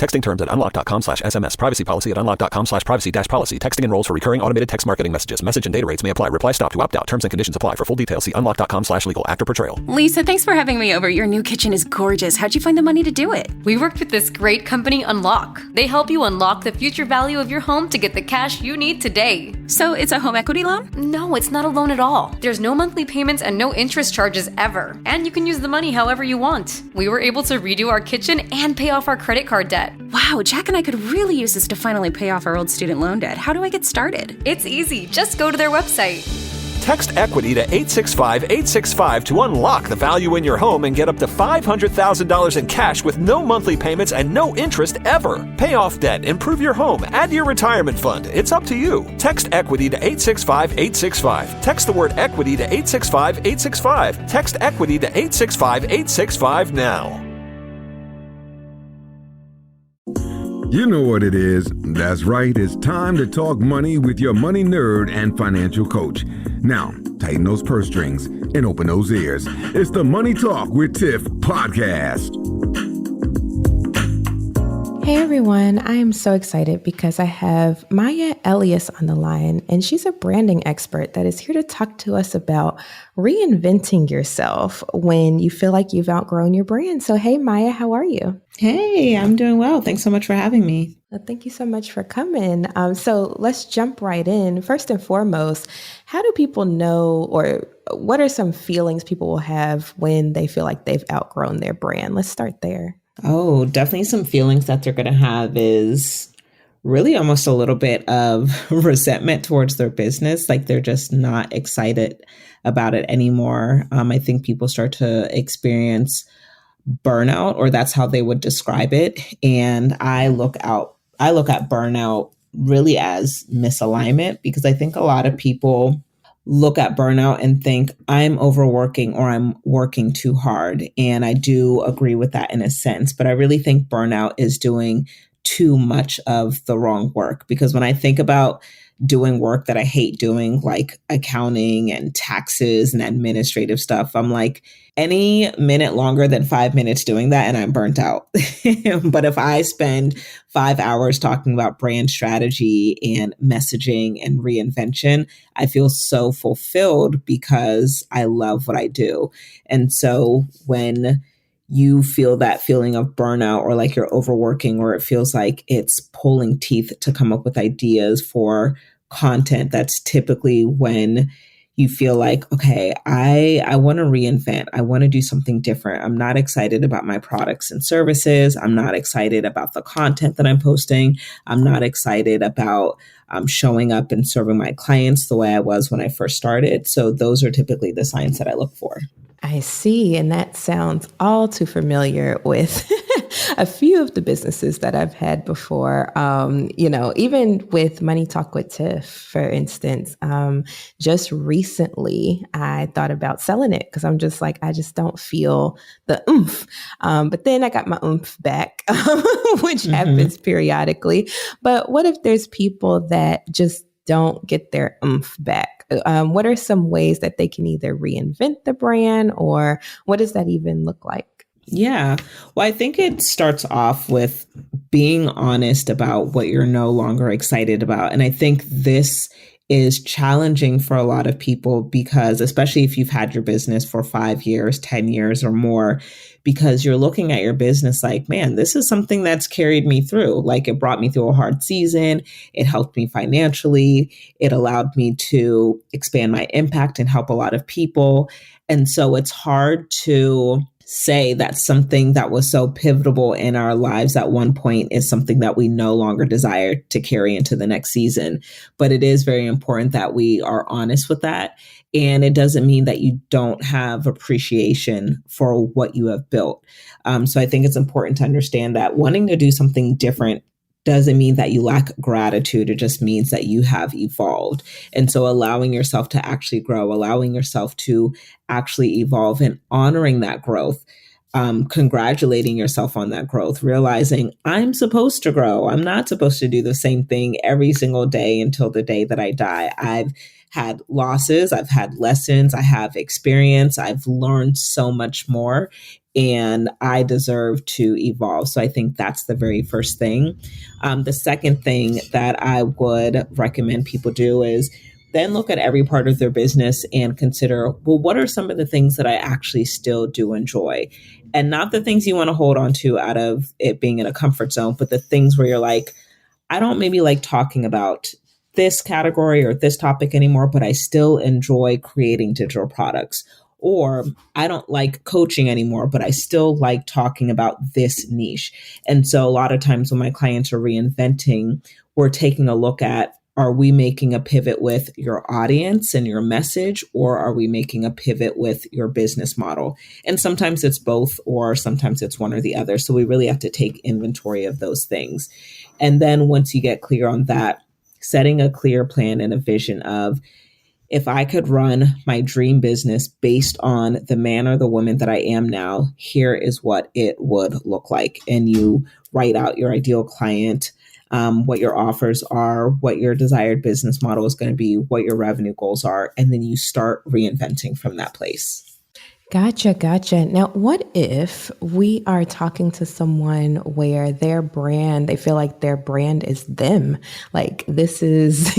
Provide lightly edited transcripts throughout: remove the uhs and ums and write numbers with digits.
Texting terms at unlock.com/SMS. Privacy policy at unlock.com/privacy-policy. Texting enrolls for recurring automated text marketing messages. Message and data rates may apply. Reply stop to opt out. Terms and conditions apply. For full details, see unlock.com/legal. Actor portrayal. Lisa, thanks for having me over. Your new kitchen is gorgeous. How'd you find the money to do it? We worked with this great company, Unlock. They help you unlock the future value of your home to get the cash you need today. So it's a home equity loan? No, it's not a loan at all. There's no monthly payments and no interest charges ever. And you can use the money however you want. We were able to redo our kitchen and pay off our credit card debt. Wow, Jack and I could really use this to finally pay off our old student loan debt. How do I get started? It's easy. Just go to their website. Text EQUITY to 865-865 to unlock the value in your home and get up to $500,000 in cash with no monthly payments and no interest ever. Pay off debt, improve your home, add to your retirement fund. It's up to you. Text EQUITY to 865-865. Text the word EQUITY to 865-865. Text EQUITY to 865-865 now. You know what it is. That's right. It's time to talk money with your money nerd and financial coach. Now, tighten those purse strings and open those ears. It's the Money Talk with Tiff podcast. Hey everyone, I am so excited because I have Maya Elious on the line, and she's a branding expert that is here to talk to us about reinventing yourself when you feel like you've outgrown your brand. So hey Maya, how are you? Hey, I'm doing well. Thanks so much for having me. Well, thank you so much for coming. So let's jump right in. First and foremost, how do people know, or what are some feelings people will have when they feel like they've outgrown their brand? Let's start there. Oh, definitely some feelings that they're going to have is really almost a little bit of resentment towards their business. Like they're just not excited about it anymore. I think people start to experience burnout, or that's how they would describe it. And I look at burnout really as misalignment, because I think a lot of people look at burnout and think I'm overworking or I'm working too hard. And I do agree with that in a sense, but I really think burnout is doing too much of the wrong work. Because when I think about doing work that I hate doing, like accounting and taxes and administrative stuff, I'm like, any minute longer than 5 minutes doing that and I'm burnt out. But if I spend 5 hours talking about brand strategy and messaging and reinvention, I feel so fulfilled because I love what I do. And so when you feel that feeling of burnout, or like you're overworking, or it feels like it's pulling teeth to come up with ideas for content, that's typically when you feel like, okay, I want to reinvent. I want to do something different. I'm not excited about my products and services. I'm not excited about the content that I'm posting. I'm not excited about showing up and serving my clients the way I was when I first started. So those are typically the signs that I look for. I see. And that sounds all too familiar with a few of the businesses that I've had before. Even with Money Talk with Tiff, for instance, just recently I thought about selling it because I'm just like, I just don't feel the oomph. But then I got my oomph back, which happens periodically. But what if there's people that just don't get their oomph back? What are some ways that they can either reinvent the brand, or what does that even look like? Yeah. Well, I think it starts off with being honest about what you're no longer excited about. And I think this is challenging for a lot of people, because especially if you've had your business for 5 years, 10 years or more, because you're looking at your business like, man, this is something that's carried me through. Like, it brought me through a hard season. It helped me financially. It allowed me to expand my impact and help a lot of people. And so it's hard to say that something that was so pivotal in our lives at one point is something that we no longer desire to carry into the next season. But it is very important that we are honest with that. And it doesn't mean that you don't have appreciation for what you have built. So I think it's important to understand that wanting to do something different doesn't mean that you lack gratitude. It just means that you have evolved. And so allowing yourself to actually grow, allowing yourself to actually evolve and honoring that growth, congratulating yourself on that growth, realizing I'm supposed to grow. I'm not supposed to do the same thing every single day until the day that I die. I've had losses, I've had lessons, I have experience, I've learned so much more. and I deserve to evolve. So I think that's the very first thing. The second thing that I would recommend people do is then look at every part of their business and consider, well, what are some of the things that I actually still do enjoy? And not the things you want to hold on to out of it being in a comfort zone, but the things where you're like, I don't maybe like talking about this category or this topic anymore, but I still enjoy creating digital products. Or I don't like coaching anymore, but I still like talking about this niche. And so a lot of times when my clients are reinventing, we're taking a look at, are we making a pivot with your audience and your message, or are we making a pivot with your business model? And sometimes it's both, or sometimes it's one or the other. So we really have to take inventory of those things. And then once you get clear on that, setting a clear plan and a vision of, if I could run my dream business based on the man or the woman that I am now, here is what it would look like. And you write out your ideal client, what your offers are, what your desired business model is going to be, what your revenue goals are, and then you start reinventing from that place. Gotcha. Now, what if we are talking to someone where their brand, they feel like their brand is them? Like this is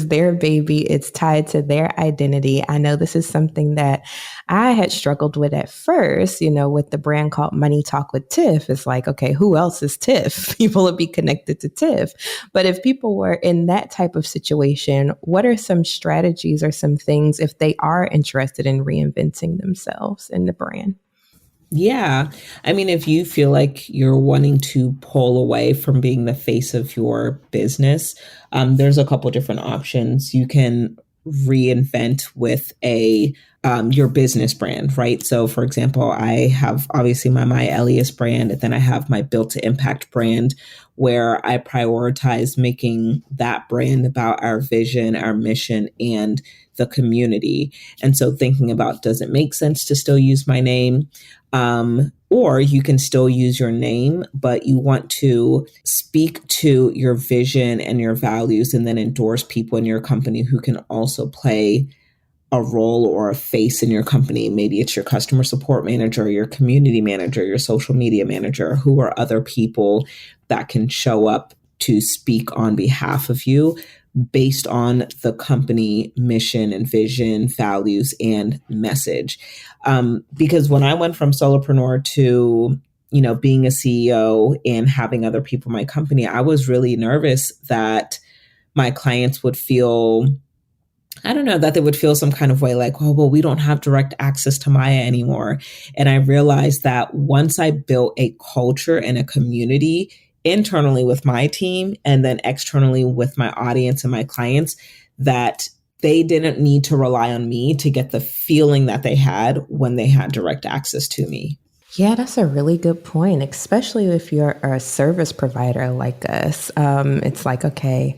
their baby. It's tied to their identity. I know this is something that I had struggled with at first, with the brand called Money Talk with Tiff. It's like, okay, who else is Tiff? People would be connected to Tiff. But if people were in that type of situation, what are some strategies or some things if they are interested in reinventing themselves in the brand? Yeah. I mean, if you feel like you're wanting to pull away from being the face of your business, there's a couple different options. You can reinvent with your business brand, right? So for example, I have obviously my Maya Elious brand, and then I have my Built to Impact brand, where I prioritize making that brand about our vision, our mission, and the community. And so thinking about, does it make sense to still use my name? Or you can still use your name, but you want to speak to your vision and your values, and then endorse people in your company who can also play a role or a face in your company. Maybe it's your customer support manager, your community manager, your social media manager. Who are other people that can show up to speak on behalf of you based on the company mission and vision, values, and message? Because when I went from solopreneur to being a CEO and having other people in my company, I was really nervous that my clients would feel, that they would feel some kind of way like, oh, well, we don't have direct access to Maya anymore. And I realized that once I built a culture and a community internally with my team, and then externally with my audience and my clients, that they didn't need to rely on me to get the feeling that they had when they had direct access to me. Yeah, that's a really good point, especially if you're a service provider like us. It's like, okay,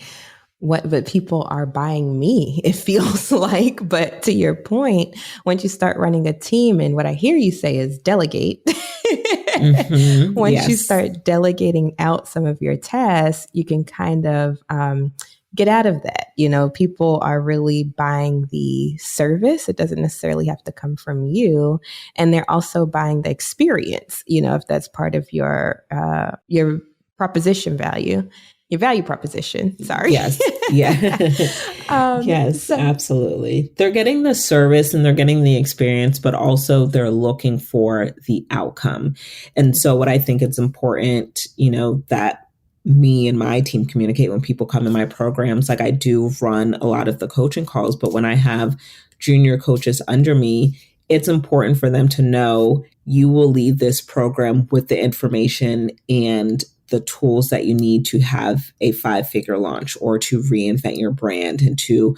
but people are buying me, it feels like. But to your point, once you start running a team, and what I hear you say is delegate. Mm-hmm. Once you start delegating out some of your tasks, you can kind of get out of that. People are really buying the service. It doesn't necessarily have to come from you. And they're also buying the experience, if that's part of your proposition value. Your value proposition. Sorry. Yes. Yeah. Yes, absolutely. They're getting the service and they're getting the experience, but also they're looking for the outcome. And so what I think it's important, that me and my team communicate when people come in my programs. Like, I do run a lot of the coaching calls, but when I have junior coaches under me, it's important for them to know you will leave this program with the information and the tools that you need to have a 5-figure launch, or to reinvent your brand and to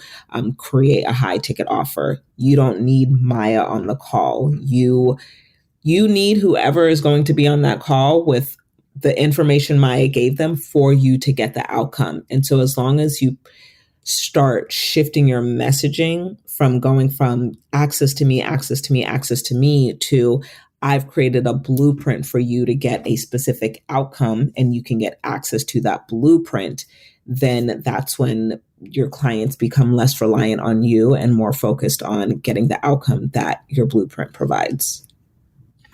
create a high ticket offer. You don't need Maya on the call. You need whoever is going to be on that call with the information Maya gave them for you to get the outcome. And so as long as you start shifting your messaging from going from access to me to I've created a blueprint for you to get a specific outcome, and you can get access to that blueprint, then that's when your clients become less reliant on you and more focused on getting the outcome that your blueprint provides.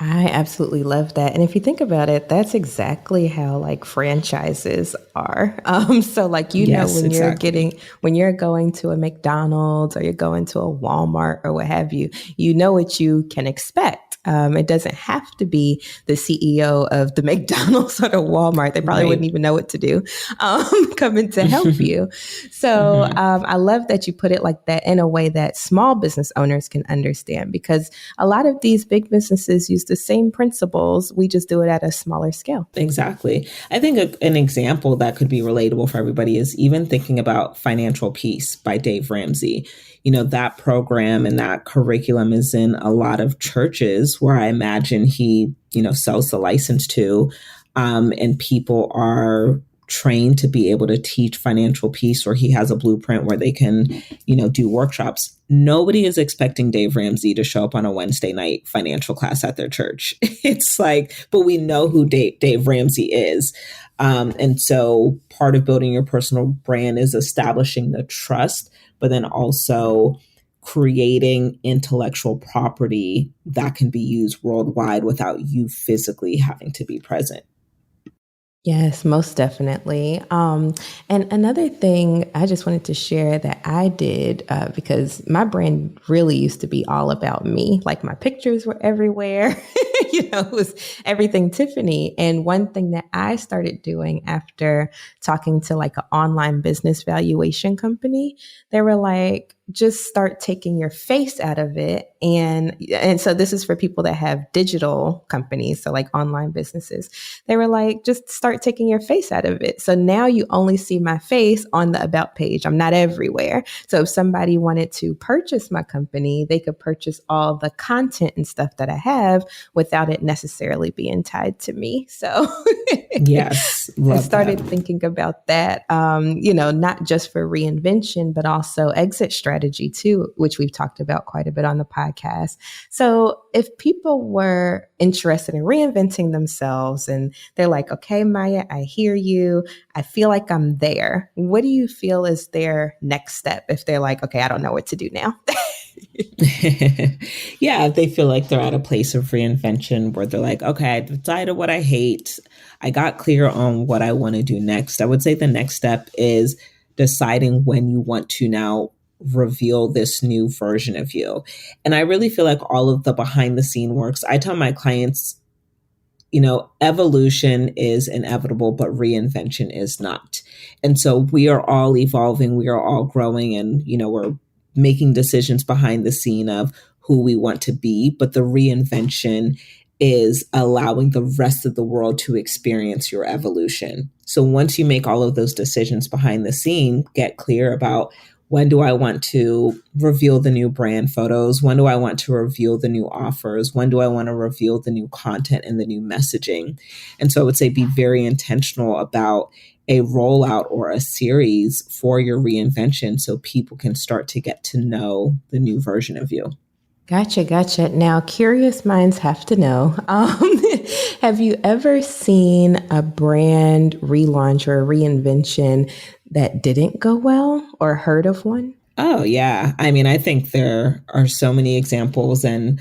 I absolutely love that. And if you think about it, that's exactly how like franchises are. So like, Yes, when you're going to a McDonald's or you're going to a Walmart or what have you, you know what you can expect. It doesn't have to be the CEO of the McDonald's or the Walmart. They probably wouldn't even know what to do, coming to help you. So I love that you put it like that in a way that small business owners can understand, because a lot of these big businesses use the same principles. We just do it at a smaller scale. Exactly. I think an example that could be relatable for everybody is even thinking about Financial Peace by Dave Ramsey. You know, that program and that curriculum is in a lot of churches where I imagine he, sells the license to, and people are trained to be able to teach financial peace, or he has a blueprint where they can, do workshops. Nobody is expecting Dave Ramsey to show up on a Wednesday night financial class at their church. It's like, but we know who Dave Ramsey is. And so part of building your personal brand is establishing the trust, but then also creating intellectual property that can be used worldwide without you physically having to be present. Yes, most definitely. And another thing I just wanted to share that I did, because my brand really used to be all about me. Like my pictures were everywhere, it was everything Tiffany. And one thing that I started doing after talking to like an online business valuation company, they were like, just start taking your face out of it. And so this is for people that have digital companies, so like online businesses. They were like, just start taking your face out of it. So now you only see my face on the about page. I'm not everywhere. So if somebody wanted to purchase my company, they could purchase all the content and stuff that I have without it necessarily being tied to me. So yes, I started thinking about that, not just for reinvention, but also exit strategy too, which we've talked about quite a bit on the podcast. So if people were interested in reinventing themselves and they're like, okay, Maya, I hear you. I feel like I'm there. What do you feel is their next step if they're like, okay, I don't know what to do now? Yeah, they feel like they're at a place of reinvention where they're like, okay, I decided what I hate. I got clear on what I want to do next. I would say the next step is deciding when you want to now reveal this new version of you. And I really feel like all of the behind the scene works. I tell my clients, evolution is inevitable, but reinvention is not. And so we are all evolving, we are all growing, and, we're making decisions behind the scene of who we want to be. But the reinvention is allowing the rest of the world to experience your evolution. So once you make all of those decisions behind the scene, get clear about, when do I want to reveal the new brand photos? When do I want to reveal the new offers? When do I want to reveal the new content and the new messaging? And so I would say be very intentional about a rollout or a series for your reinvention so people can start to get to know the new version of you. Gotcha. Now, curious minds have to know, have you ever seen a brand relaunch or a reinvention that didn't go well, or heard of one? Oh, yeah. I mean, I think there are so many examples, and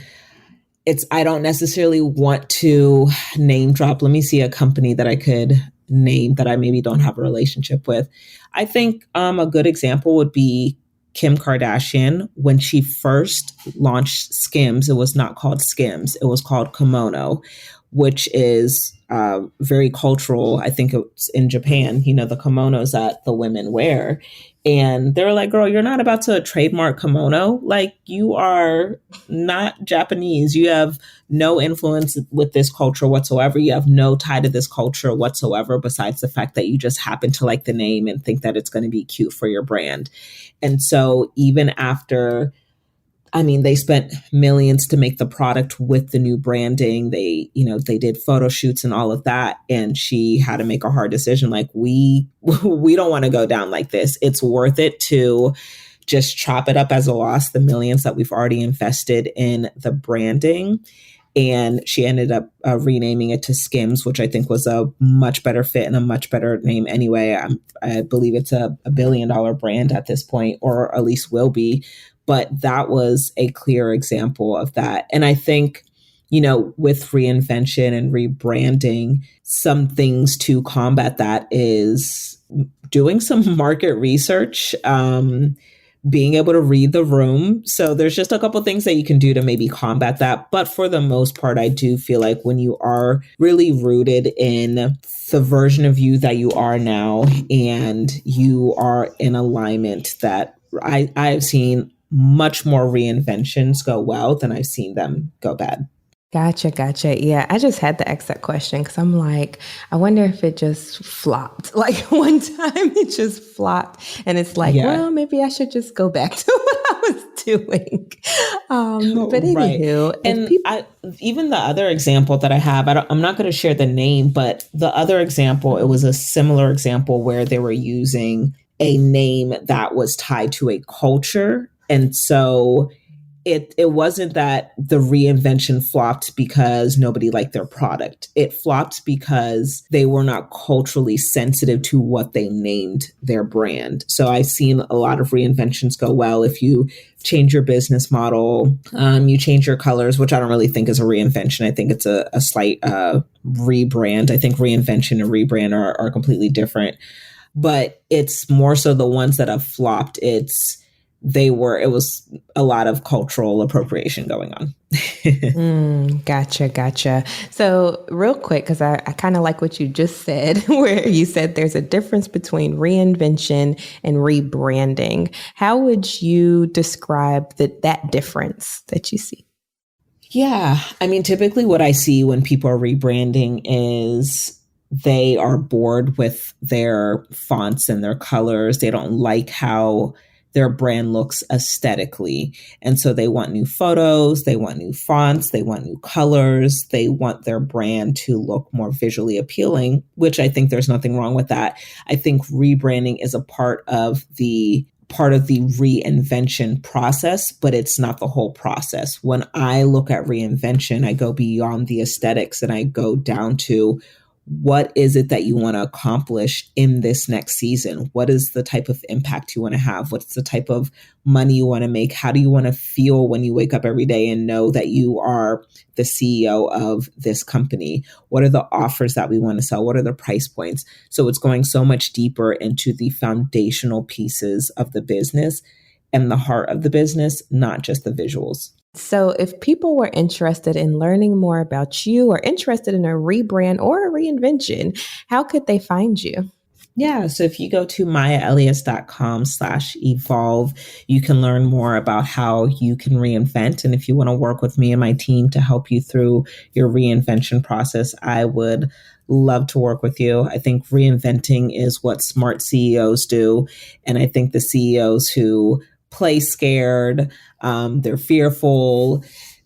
I don't necessarily want to name drop. Let me see a company that I could name that I maybe don't have a relationship with. I think a good example would be Kim Kardashian. When she first launched Skims, it was not called Skims. It was called Kimono, which is very cultural. I think it's in Japan, the kimonos that the women wear. And they're like, girl, you're not about to trademark kimono. Like, you are not Japanese. You have no influence with this culture whatsoever. You have no tie to this culture whatsoever, besides the fact that you just happen to like the name and think that it's going to be cute for your brand. And so even after, they spent millions to make the product with the new branding. They did photo shoots and all of that. And she had to make a hard decision. Like, we don't want to go down like this. It's worth it to just chop it up as a loss, the millions that we've already invested in the branding. And she ended up renaming it to Skims, which I think was a much better fit and a much better name anyway. I believe it's a $1 billion brand at this point, or at least will be. But that was a clear example of that. And I think with reinvention and rebranding, some things to combat that is doing some market research, being able to read the room. So there's just a couple things that you can do to maybe combat that. But for the most part, I do feel like when you are really rooted in the version of you that you are now, and you are in alignment, that I've seen much more reinventions go well than I've seen them go bad. Gotcha. Yeah, I just had to ask that question because I'm like, I wonder if it just flopped. Like one time it just flopped, and it's like, well, maybe I should just go back to what I was doing. But anywho, and even the other example that I have, I'm not going to share the name, but the other example, it was a similar example where they were using a name that was tied to a culture, and so it wasn't that the reinvention flopped because nobody liked their product. It flopped because they were not culturally sensitive to what they named their brand. So I've seen a lot of reinventions go well if you change your business model, you change your colors, which I don't really think is a reinvention. I think it's a slight rebrand. I think reinvention and rebrand are completely different. But it's more so the ones that have flopped. It was a lot of cultural appropriation going on. Gotcha. So real quick, because I kind of like what you just said, where you said there's a difference between reinvention and rebranding. How would you describe that difference that you see? Yeah, I mean, typically what I see when people are rebranding is they are bored with their fonts and their colors. They don't like how their brand looks aesthetically. And so they want new photos, they want new fonts, they want new colors, they want their brand to look more visually appealing, which I think there's nothing wrong with that. I think rebranding is a part of the reinvention process, but it's not the whole process. When I look at reinvention, I go beyond the aesthetics and I go down to what is it that you want to accomplish in this next season? What is the type of impact you want to have? What's the type of money you want to make? How do you want to feel when you wake up every day and know that you are the CEO of this company? What are the offers that we want to sell? What are the price points? So it's going so much deeper into the foundational pieces of the business and the heart of the business, not just the visuals. So if people were interested in learning more about you or interested in a rebrand or a reinvention, how could they find you? Yeah, so if you go to mayaelious.com/evolve, you can learn more about how you can reinvent. And if you want to work with me and my team to help you through your reinvention process, I would love to work with you. I think reinventing is what smart CEOs do. And I think the CEOs who play scared, they're fearful,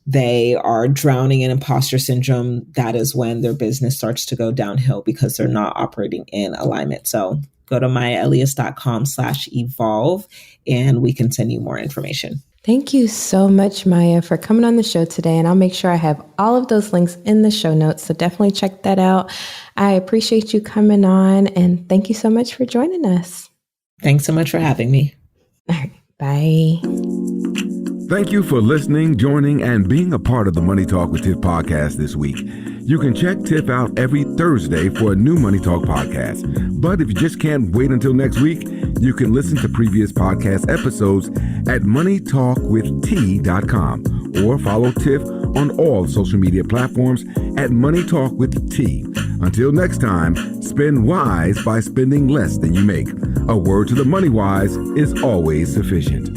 they are drowning in imposter syndrome, that is when their business starts to go downhill because they're not operating in alignment. So go to mayaelious.com/evolve and we can send you more information. Thank you so much, Maya, for coming on the show today. And I'll make sure I have all of those links in the show notes. So definitely check that out. I appreciate you coming on and thank you so much for joining us. Thanks so much for having me. All right. Bye. Thank you for listening, joining, and being a part of the Money Talk with Tiff podcast this week. You can check Tiff out every Thursday for a new Money Talk podcast. But if you just can't wait until next week, you can listen to previous podcast episodes at moneytalkwitht.com or follow Tiff on all social media platforms at Money Talk with T. Until next time, spend wise by spending less than you make. A word to the money wise is always sufficient.